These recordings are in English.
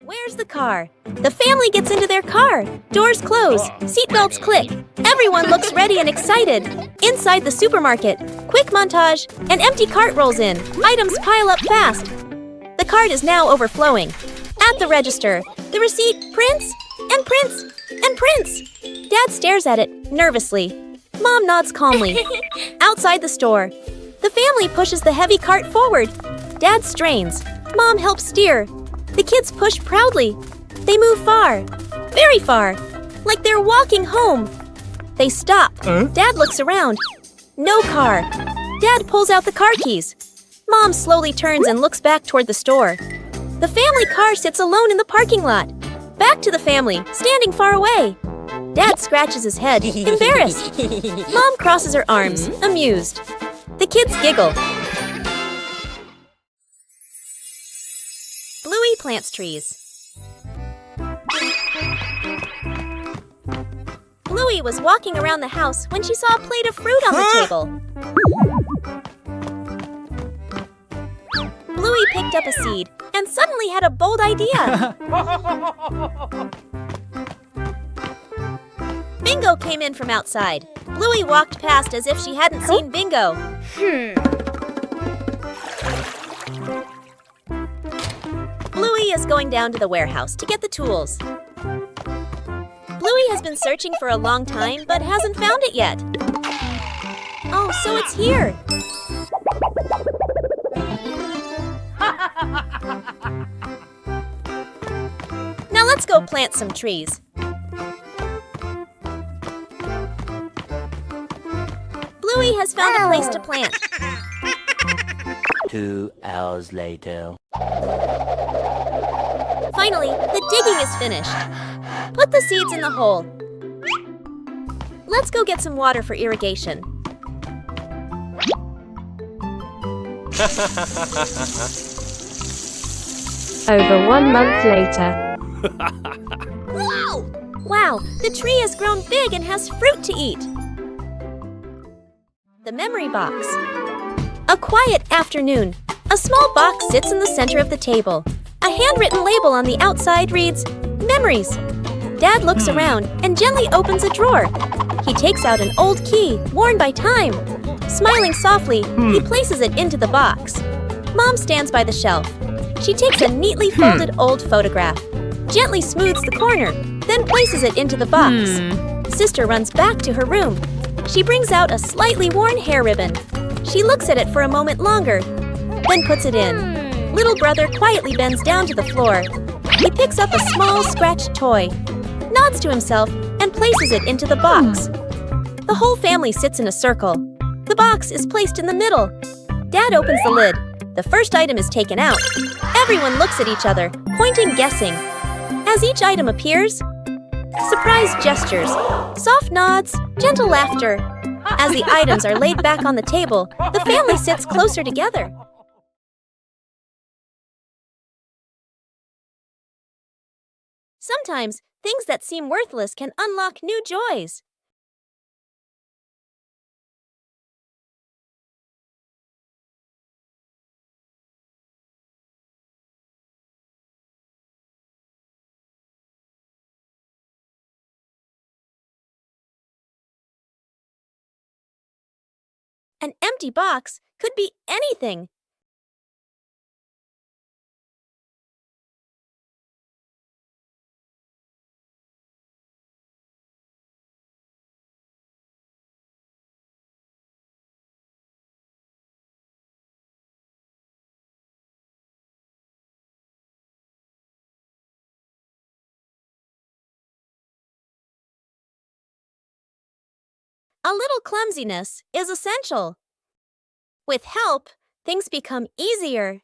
Where's the car? The family gets into their car. Doors close. Seatbelts click. Everyone looks ready and excited. Inside the supermarket, quick montage, an empty cart rolls in. Items pile up fast. The cart is now overflowing. At the register, the receipt prints and prints and prints. Dad stares at it nervously. Mom nods calmly. Outside the store, the family pushes the heavy cart forward. Dad strains. Mom helps steer. The kids push proudly. They move far, very far, like they're walking home. They stop. Dad looks around. No car. Dad pulls out the car keys. Mom slowly turns and looks back toward the store. The family car sits alone in the parking lot. Back to the family, standing far away. Dad scratches his head, embarrassed. Mom crosses her arms, amused. The kids giggle. Bluey plants trees. Bluey was walking around the house when she saw a plate of fruit on the table. Bluey picked up a seed and suddenly had a bold idea. Bingo came in from outside. Bluey walked past as if she hadn't seen Bingo. Bluey is going down to the warehouse to get the tools. Bluey has been searching for a long time but hasn't found it yet. Oh, so it's here. Now let's go plant some trees. Bluey has found a place to plant. 2 hours later. Finally, the digging is finished. Put the seeds in the hole. Let's go get some water for irrigation. Over 1 month later. Wow, the tree has grown big and has fruit to eat. The memory box. A quiet afternoon. A small box sits in the center of the table. A handwritten label on the outside reads, Memories. Dad looks around and gently opens a drawer. He takes out an old key, worn by time. Smiling softly, he places it into the box. Mom stands by the shelf. She takes a neatly folded old photograph, gently smooths the corner, then places it into the box. Sister runs back to her room. She brings out a slightly worn hair ribbon. She looks at it for a moment longer, then puts it in. Little brother quietly bends down to the floor. He picks up a small scratched toy, nods to himself, and places it into the box. The whole family sits in a circle. The box is placed in the middle. Dad opens the lid. The first item is taken out. Everyone looks at each other, pointing, guessing. As each item appears, surprise gestures, soft nods, gentle laughter. As the items are laid back on the table, the family sits closer together. Sometimes, things that seem worthless can unlock new joys. An empty box could be anything. A little clumsiness is essential. With help, things become easier.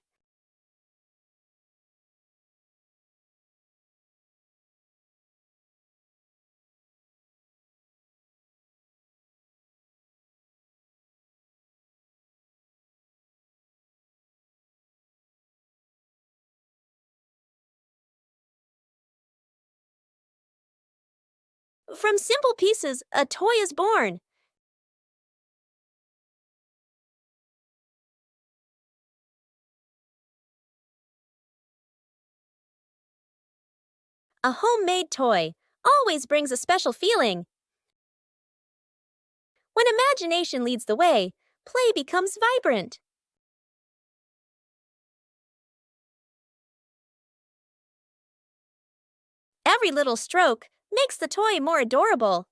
From simple pieces, a toy is born. A homemade toy always brings a special feeling. When imagination leads the way, play becomes vibrant. Every little stroke makes the toy more adorable.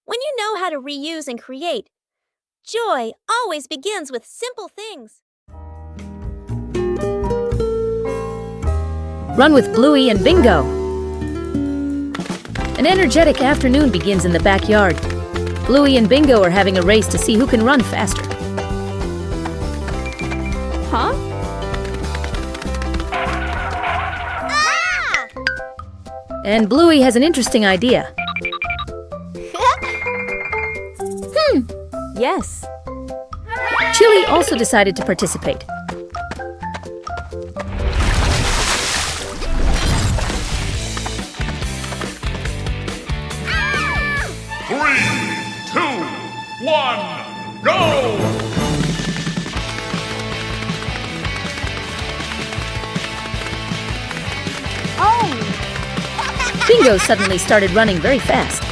When you know how to reuse and create, joy always begins with simple things. Run with Bluey and Bingo. An energetic afternoon begins in the backyard. Bluey and Bingo are having a race to see who can run faster. Huh? And Bluey has an interesting idea. Yes. Chili also decided to participate. Three, two, one, go! Bingo suddenly started running very fast.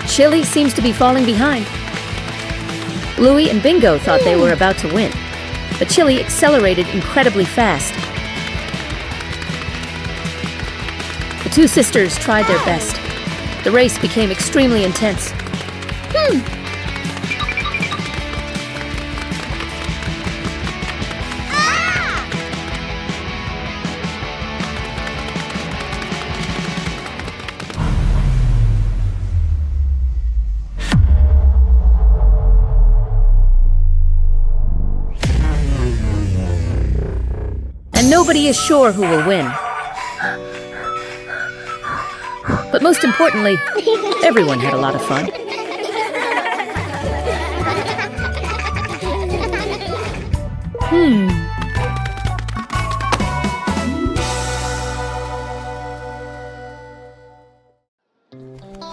Chili seems to be falling behind. Bluey and Bingo thought they were about to win, but Chili accelerated incredibly fast. The two sisters tried their best. The race became extremely intense. And nobody is sure who will win. But most importantly, everyone had a lot of fun.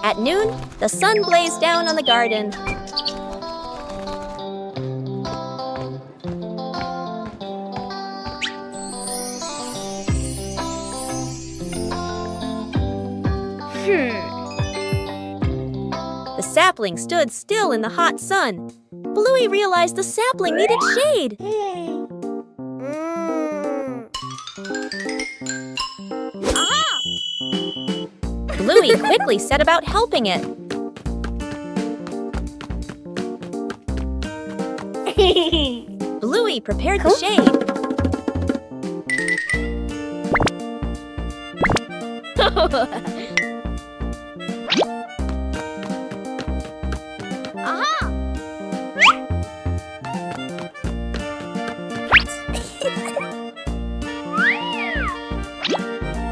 At noon, the sun blazed down on the garden. The sapling stood still in the hot sun. Bluey realized the sapling needed shade. Bluey quickly set about helping it. Bluey prepared the shade.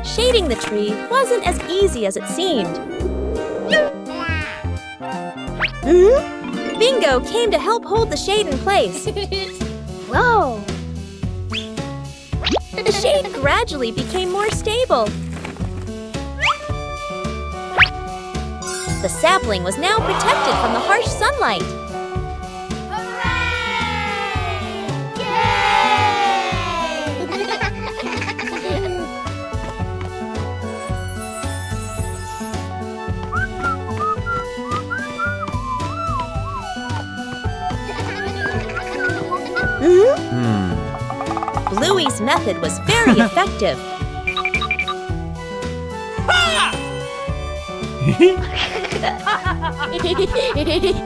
Shading the tree wasn't as easy as it seemed. Bingo came to help hold the shade in place. Whoa! The shade gradually became more stable. The sapling was now protected from the harsh sunlight. Bluey's method was very effective.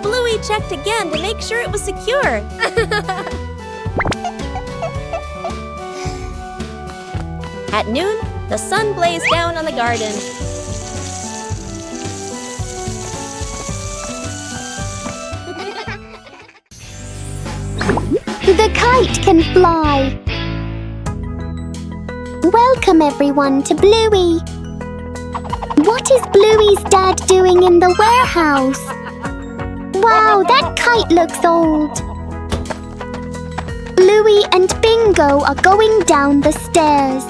Bluey checked again to make sure it was secure. At noon, the sun blazed down on the garden. The kite can fly. Welcome everyone to Bluey. What is Bluey's dad doing in the warehouse? Wow, that kite looks old. Bluey and Bingo are going down the stairs.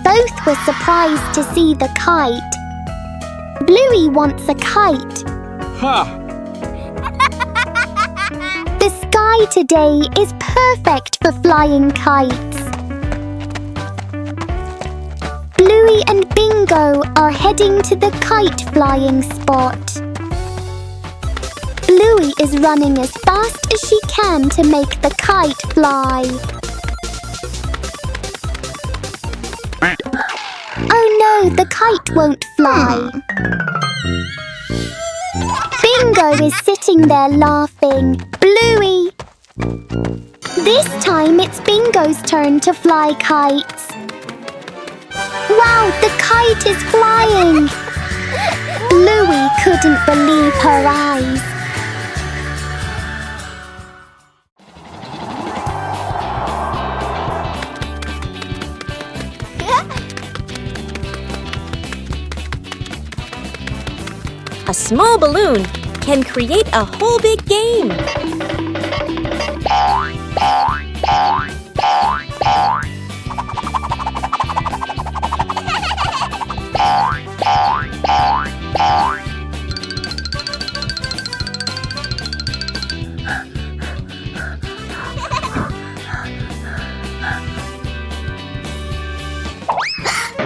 both were surprised to see the kite. Bluey wants a kite. The sky today is perfect for flying kites. Bluey and Bingo are heading to the kite flying spot. Bluey is running as fast as she can to make the kite fly. Oh no, the kite won't fly. Bingo is sitting there laughing. Bluey! This time it's Bingo's turn to fly kites. Wow, the kite is flying! Bluey couldn't believe her eyes. A small balloon can create a whole big game.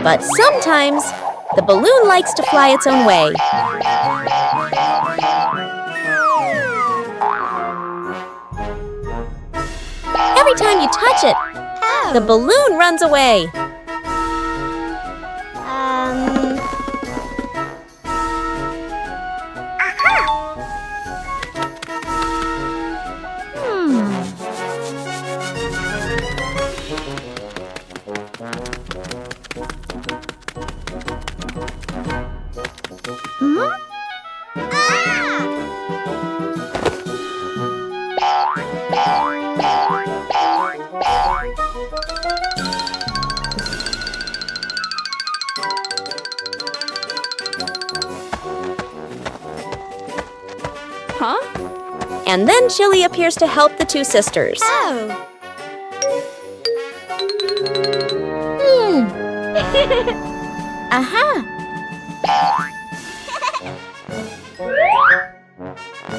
But sometimes, the balloon likes to fly its own way. Every time you touch it, the balloon runs away. And then Chili appears to help the two sisters.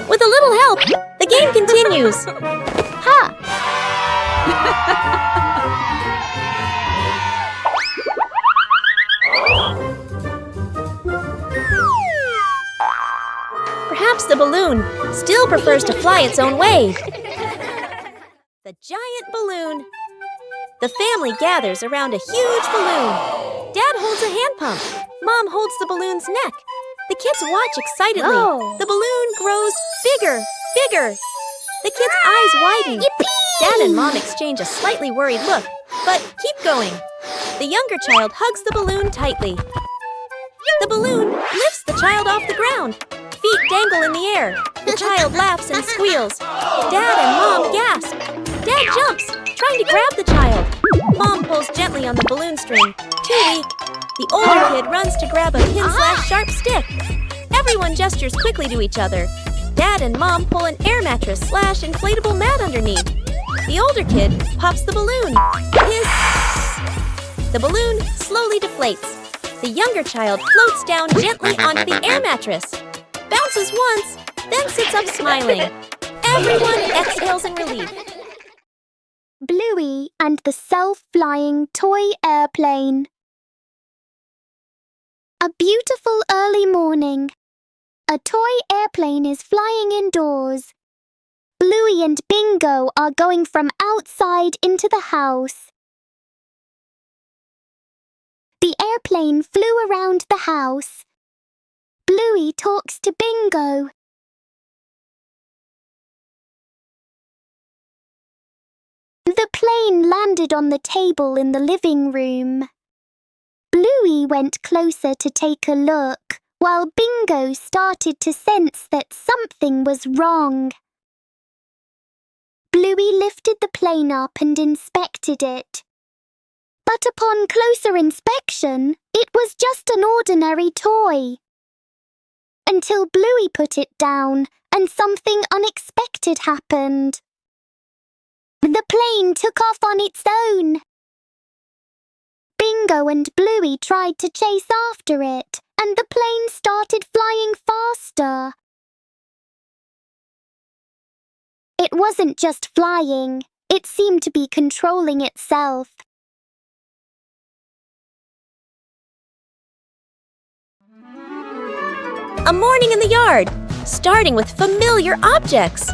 With a little help, the game continues. Perhaps the balloon still prefers to fly its own way. The giant balloon. The family gathers around a huge balloon. Dad holds a hand pump. Mom holds the balloon's neck. The kids watch excitedly. Whoa. The balloon grows bigger, bigger. The kids' eyes widen. Yippee! Dad and Mom exchange a slightly worried look, but keep going. The younger child hugs the balloon tightly. The balloon lifts the child off the ground. Feet dangle in the air. The child laughs and squeals. Dad and Mom gasp. Dad jumps, trying to grab the child. Mom pulls gently on the balloon string. Too weak. The older kid runs to grab a pin/sharp stick. Everyone gestures quickly to each other. Dad and Mom pull an air mattress/inflatable mat underneath. The older kid pops the balloon. Hiss! The balloon slowly deflates. The younger child floats down gently onto the air mattress. Bounces once, then sits up smiling. Everyone exhales in relief. Bluey and the self-flying toy airplane. A beautiful early morning. A toy airplane is flying indoors. Bluey and Bingo are going from outside into the house. The airplane flew around the house. Bluey talks to Bingo. The plane landed on the table in the living room. Bluey went closer to take a look, while Bingo started to sense that something was wrong. Bluey lifted the plane up and inspected it. But upon closer inspection, it was just an ordinary toy. Until Bluey put it down and something unexpected happened. The plane took off on its own. Bingo Bingo and Bluey tried to chase after it, and the plane started flying faster. It wasn't just flying, it seemed to be controlling itself. A morning in the yard, starting with familiar objects.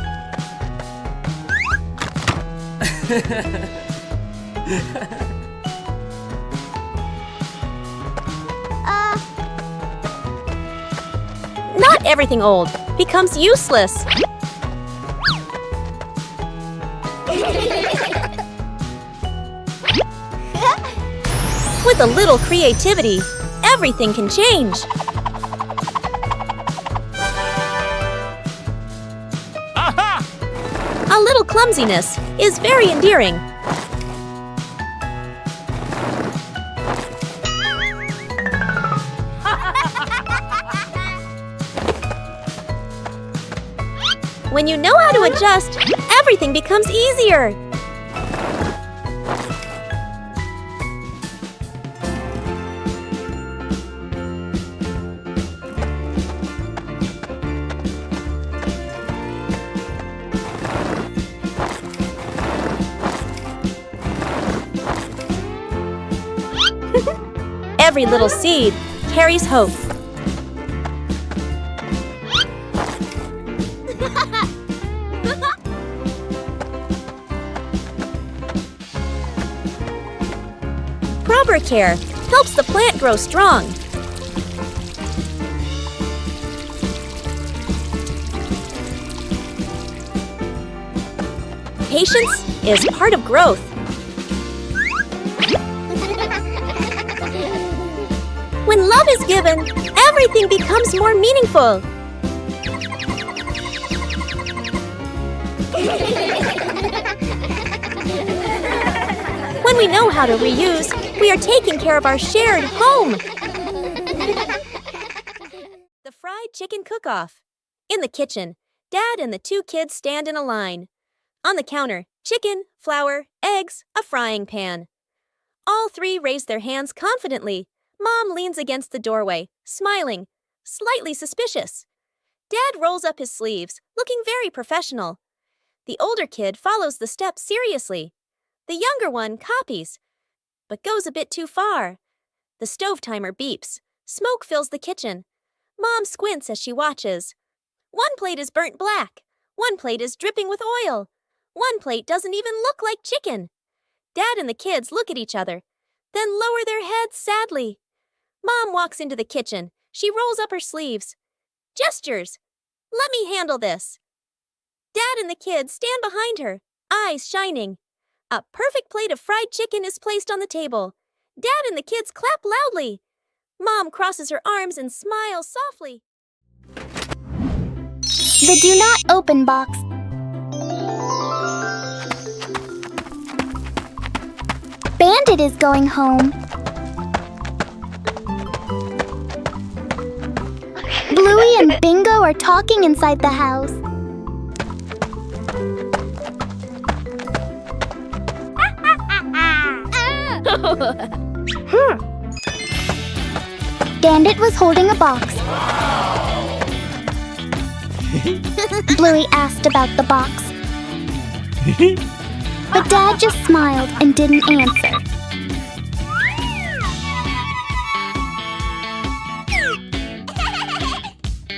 Not everything old becomes useless. With a little creativity, everything can change. A little clumsiness is very endearing. When you know how to adjust, everything becomes easier. Every little seed carries hope. Proper care helps the plant grow strong. Patience is part of growth. When love is given, everything becomes more meaningful. When we know how to reuse, we are taking care of our shared home. The fried chicken cook-off. In the kitchen, Dad and the two kids stand in a line. On the counter, chicken, flour, eggs, a frying pan. All three raise their hands confidently. Mom leans against the doorway, smiling, slightly suspicious. Dad rolls up his sleeves, looking very professional. The older kid follows the steps seriously. The younger one copies, but goes a bit too far. The stove timer beeps. Smoke fills the kitchen. Mom squints as she watches. One plate is burnt black. One plate is dripping with oil. One plate doesn't even look like chicken. Dad and the kids look at each other, then lower their heads sadly. Mom walks into the kitchen. She rolls up her sleeves. Gestures. Let me handle this. Dad and the kids stand behind her, eyes shining. A perfect plate of fried chicken is placed on the table. Dad and the kids clap loudly. Mom crosses her arms and smiles softly. The Do Not Open box. Bandit is going home. Bluey and Bingo are talking inside the house. Bandit was holding a box. Bluey asked about the box. But Dad just smiled and didn't answer.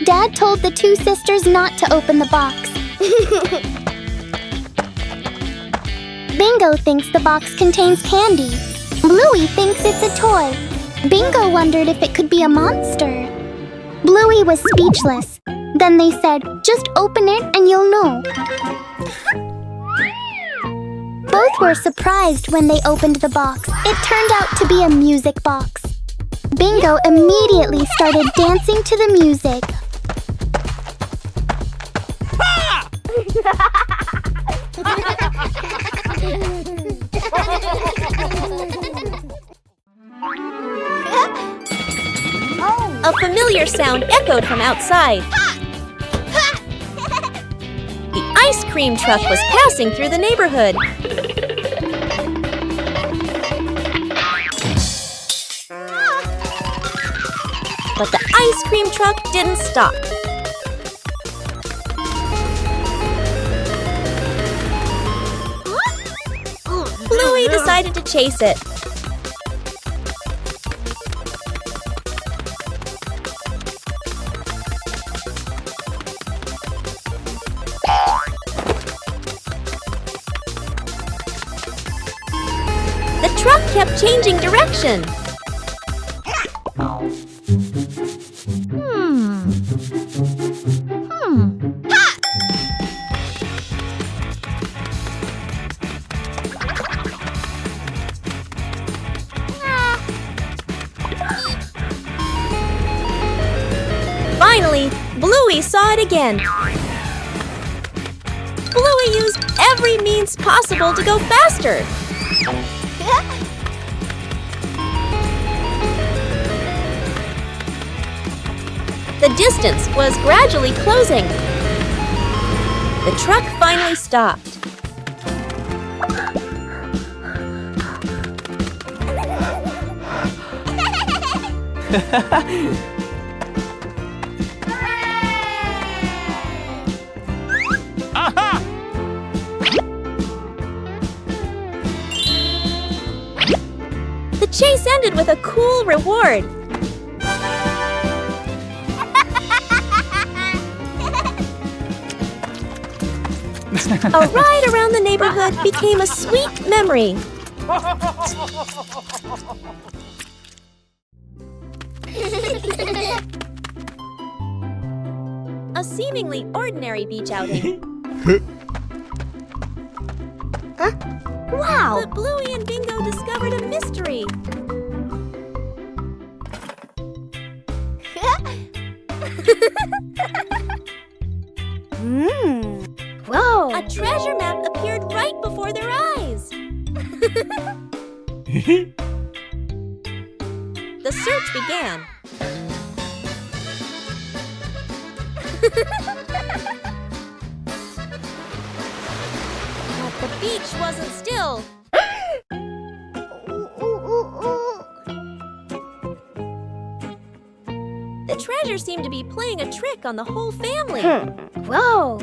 Dad told the two sisters not to open the box. Bingo thinks the box contains candy. Bluey thinks it's a toy. Bingo wondered if it could be a monster. Bluey was speechless. Then they said, "Just open it and you'll know." Both were surprised when they opened the box. It turned out to be a music box. Bingo immediately started dancing to the music. A familiar sound echoed from outside. The ice cream truck was passing through the neighborhood. But the ice cream truck didn't stop. Bluey decided to chase it. The truck kept changing direction. Finally, Bluey saw it again. Bluey used every means possible to go faster. The distance was gradually closing. The truck finally stopped. Aha! The chase ended with a cool reward. A ride around the neighborhood became a sweet memory. A seemingly ordinary beach outing. Wow! But Bluey and Bingo discovered a mystery. Whoa! A treasure map appeared right before their eyes. The search began. But the beach wasn't still. The treasure seemed to be playing a trick on the whole family. Whoa!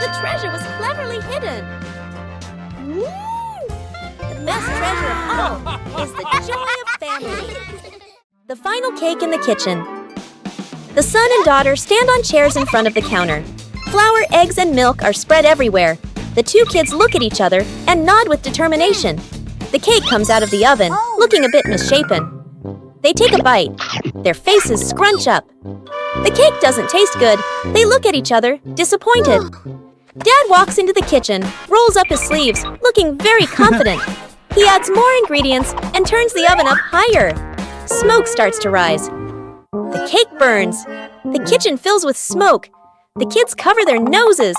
The treasure was cleverly hidden. The best treasure of all is the joy of family. The final cake in the kitchen. The son and daughter stand on chairs in front of the counter. Flour, eggs, and milk are spread everywhere. The two kids look at each other and nod with determination. The cake comes out of the oven, looking a bit misshapen. They take a bite. Their faces scrunch up. The cake doesn't taste good. They look at each other, disappointed. Dad walks into the kitchen, rolls up his sleeves, looking very confident. He adds more ingredients and turns the oven up higher. Smoke starts to rise. The cake burns. The kitchen fills with smoke. The kids cover their noses.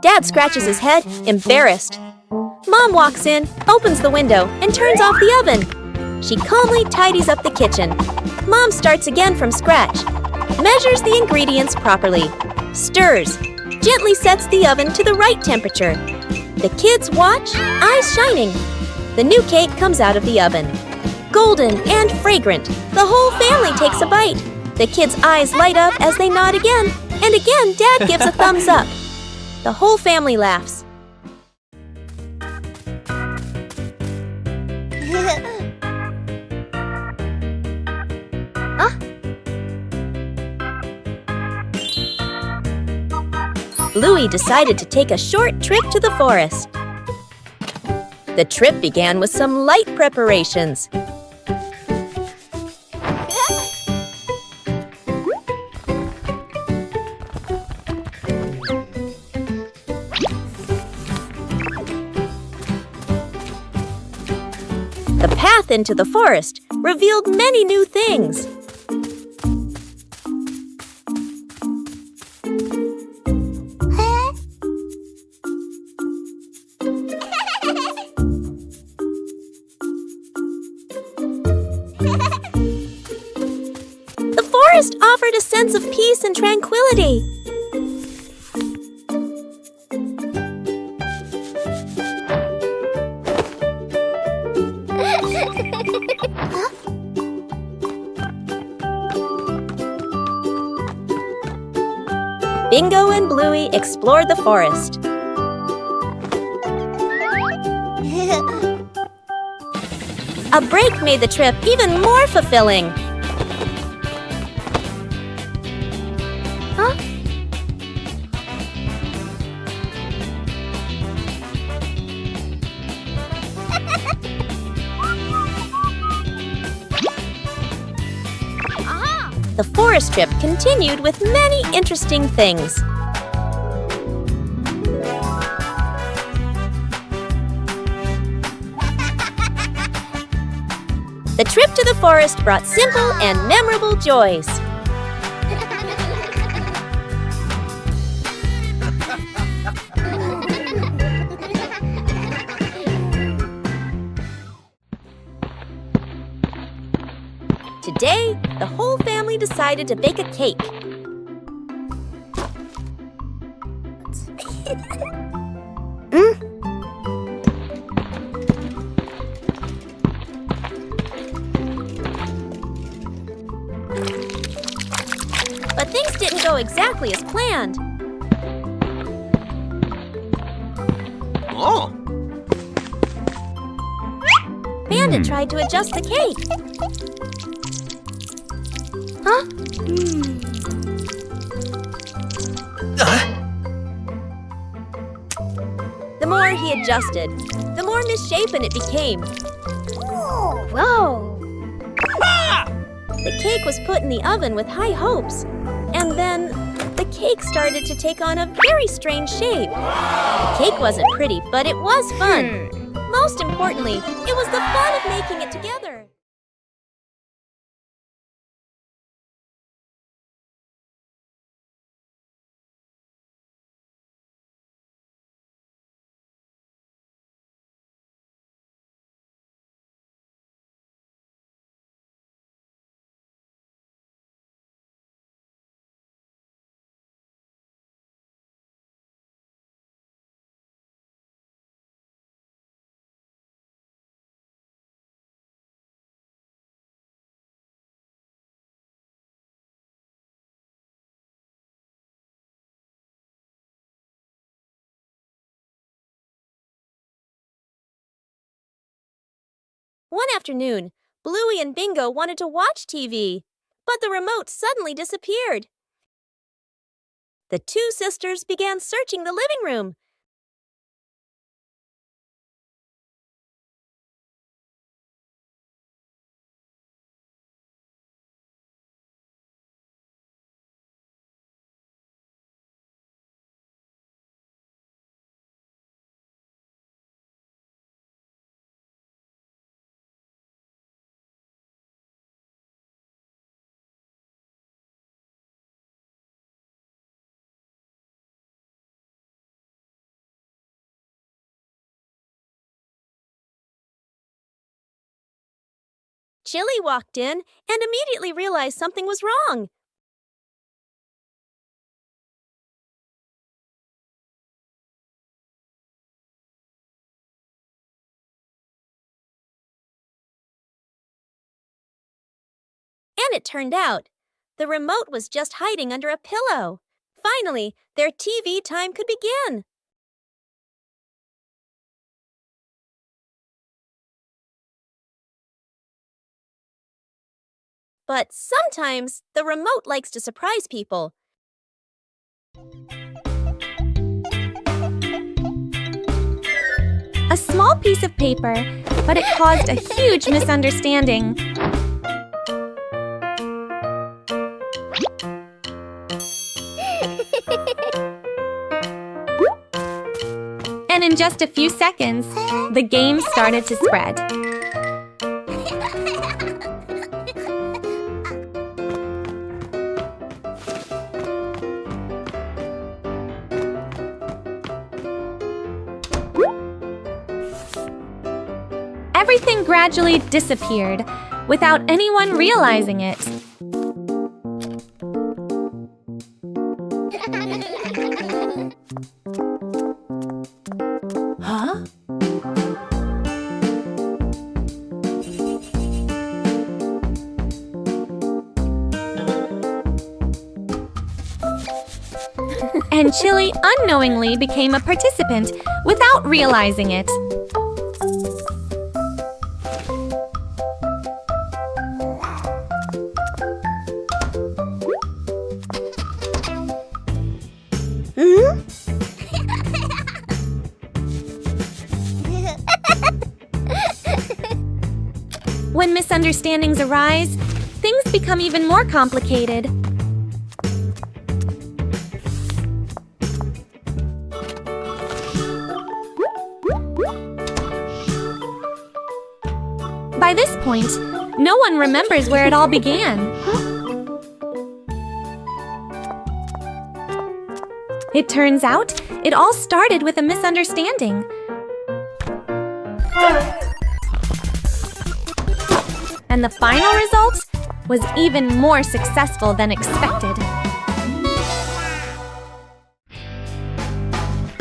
Dad scratches his head, embarrassed. Mom walks in, opens the window, and turns off the oven. She calmly tidies up the kitchen. Mom starts again from scratch. Measures the ingredients properly. Stirs. Gently sets the oven to the right temperature. The kids watch, eyes shining. The new cake comes out of the oven. Golden and fragrant, the whole family takes a bite. The kids' eyes light up as they nod again, and again Dad gives a thumbs up. The whole family laughs. Bluey decided to take a short trip to the forest. The trip began with some light preparations. The path into the forest revealed many new things. The forest offered a sense of peace and tranquility. Bingo and Bluey explored the forest. A break made the trip even more fulfilling. Huh? The forest trip continued with many interesting things. The trip to the forest brought simple and memorable joys. Today, the whole family decided to bake a cake. But things didn't go exactly as planned. Oh! Bandit tried to adjust the cake. Huh? The more he adjusted, the more misshapen it became. Whoa! The cake was put in the oven with high hopes, and then the cake started to take on a very strange shape. The cake wasn't pretty, but it was fun. Most importantly, it was the fun of making it together. One afternoon, Bluey and Bingo wanted to watch TV, but the remote suddenly disappeared. The two sisters began searching the living room. Chili walked in and immediately realized something was wrong. And it turned out, the remote was just hiding under a pillow. Finally, their TV time could begin. But sometimes the remote likes to surprise people. A small piece of paper, but it caused a huge misunderstanding. And in just a few seconds, the game started to spread. Everything gradually disappeared without anyone realizing it. Huh? And Chili unknowingly became a participant without realizing it. When misunderstandings arise, things become even more complicated. By this point, no one remembers where it all began. It turns out, it all started with a misunderstanding. And the final result was even more successful than expected.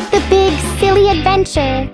The big silly adventure.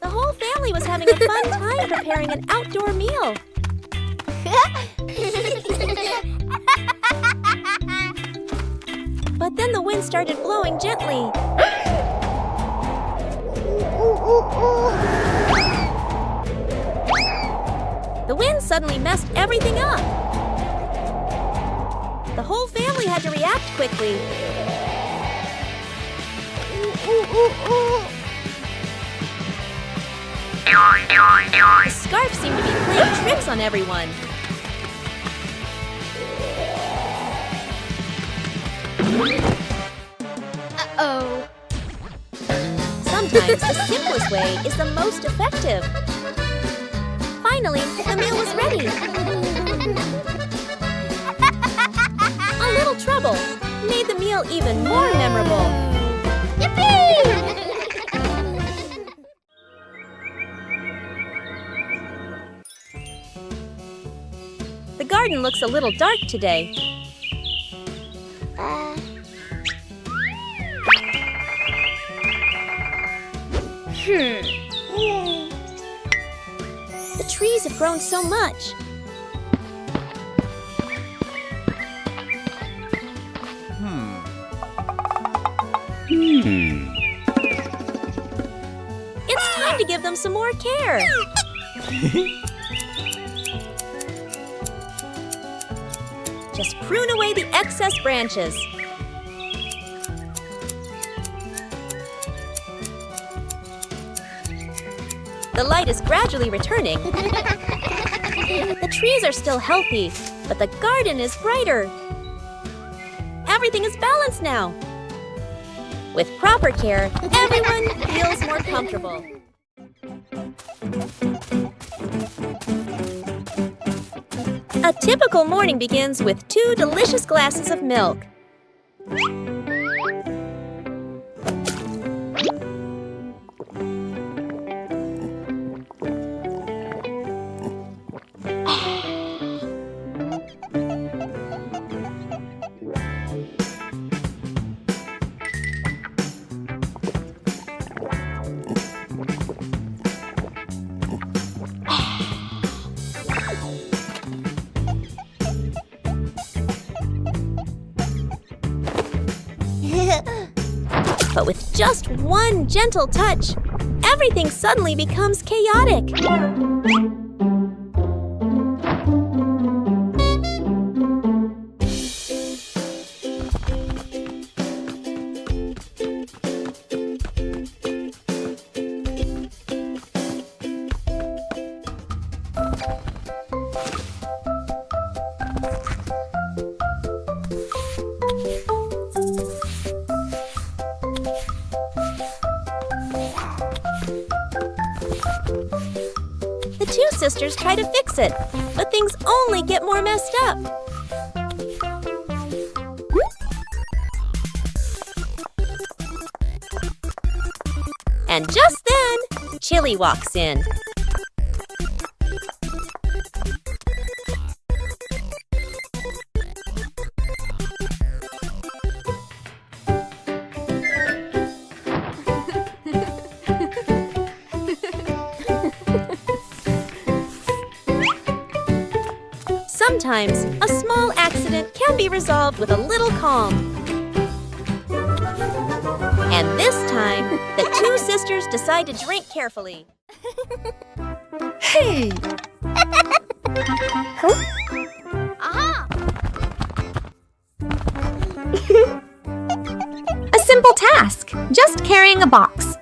The whole family was having a fun time preparing an outdoor meal. But then the wind started blowing gently. The wind suddenly messed everything up. The whole family had to react quickly. The scarf seemed to be playing tricks on everyone. Uh-oh. Sometimes the simplest way is the most effective. Finally, the meal was ready. A little trouble made the meal even more memorable. Yippee! The garden looks a little dark today. The trees have grown so much. It's time to give them some more care. Just prune away the excess branches. The light is gradually returning. The trees are still healthy, but the garden is brighter. Everything is balanced now. With proper care, everyone feels more comfortable. A typical morning begins with 2 delicious glasses of milk. But with just one gentle touch, everything suddenly becomes chaotic. The two sisters try to fix it, but things only get more messed up. And just then, Chili walks in. Sometimes, a small accident can be resolved with a little calm. And this time, the two sisters decide to drink carefully. Hey! A simple task, just carrying a box.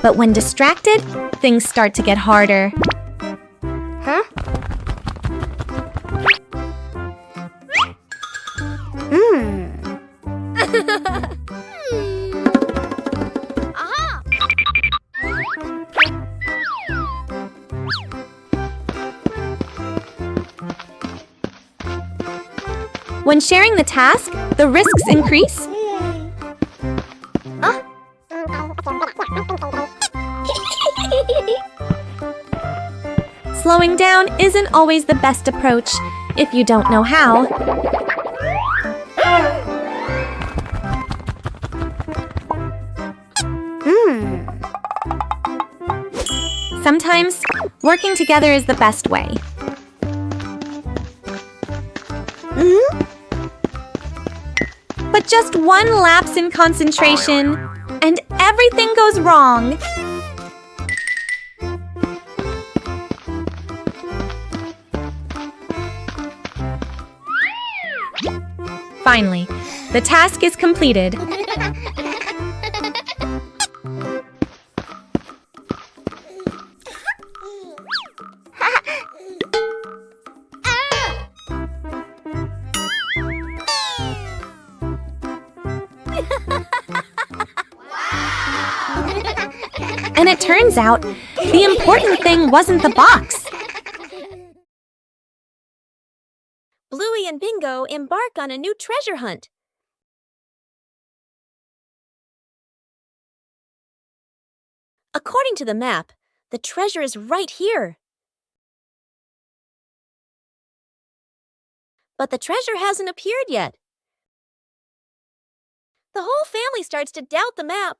But when distracted, things start to get harder. Huh? When sharing the task, the risks increase. Slowing down isn't always the best approach if you don't know how. Sometimes, working together is the best way. But just one lapse in concentration, and everything goes wrong. Finally, the task is completed. And it turns out, the important thing wasn't the box. Bluey and Bingo embark on a new treasure hunt. According to the map, the treasure is right here. But the treasure hasn't appeared yet. The whole family starts to doubt the map.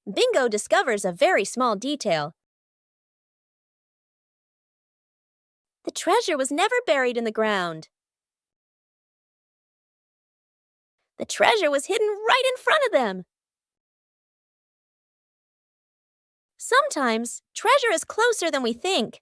Bingo discovers a very small detail. The treasure was never buried in the ground. The treasure was hidden right in front of them. Sometimes, treasure is closer than we think.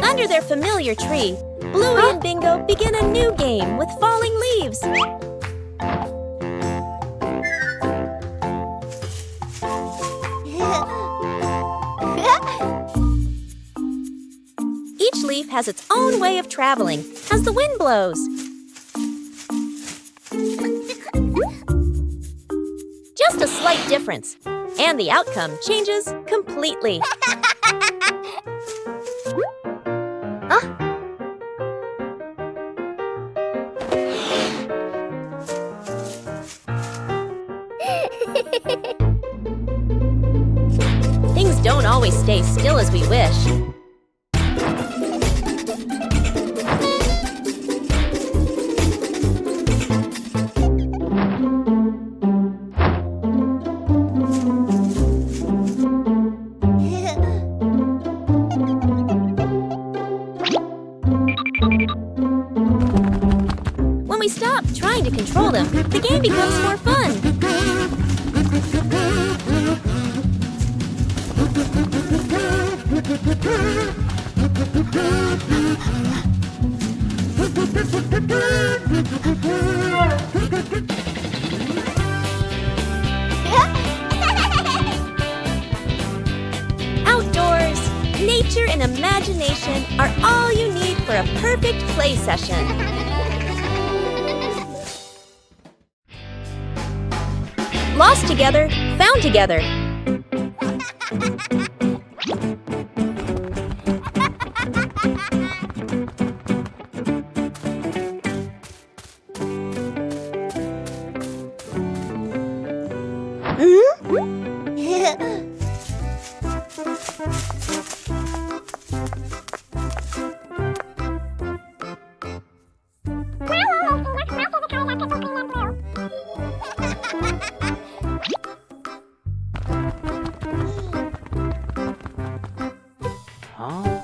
Under their familiar tree, Bluey and Bingo begin a new game with falling leaves. Each leaf life has its own way of traveling as the wind blows. Just a slight difference, and the outcome changes completely. Things don't always stay still as we wish. When we stop trying to control them, the game becomes more fun. Outdoors, nature and imagination are all you need for a perfect play session. Lost together, found together. Huh?